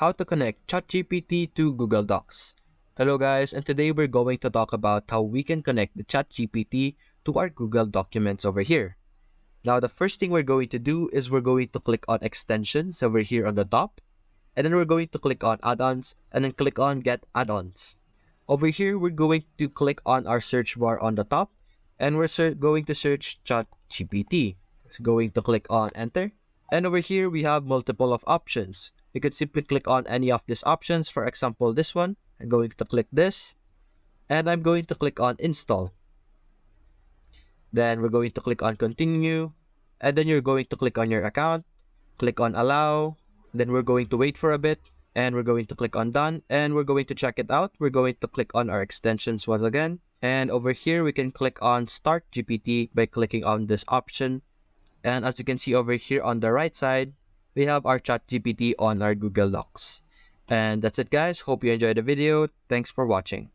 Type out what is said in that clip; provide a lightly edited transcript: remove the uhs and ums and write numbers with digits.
how to connect Chatgpt to Google Docs. Hello guys, and today we're going to talk about how we can connect the Chatgpt to our Google documents over here. Now the first thing we're going to do is we're going to click on extensions over here on the top, and then we're going to click on add-ons and then click on get add-ons. Over here we're going to click on our search bar on the top, and we're going to search Chatgpt. So going to click on enter. And over here, we have multiple of options. You could simply click on any of these options. For example, this one. I'm going to click this. And I'm going to click on install. Then we're going to click on continue. And then you're going to click on your account. Click on allow. Then we're going to wait for a bit. And we're going to click on done. And we're going to check it out. We're going to click on our extensions once again. And over here, we can click on start GPT by clicking on this option. And as you can see over here on the right side, we have our ChatGPT on our Google Docs. And that's it guys. Hope you enjoyed the video. Thanks for watching.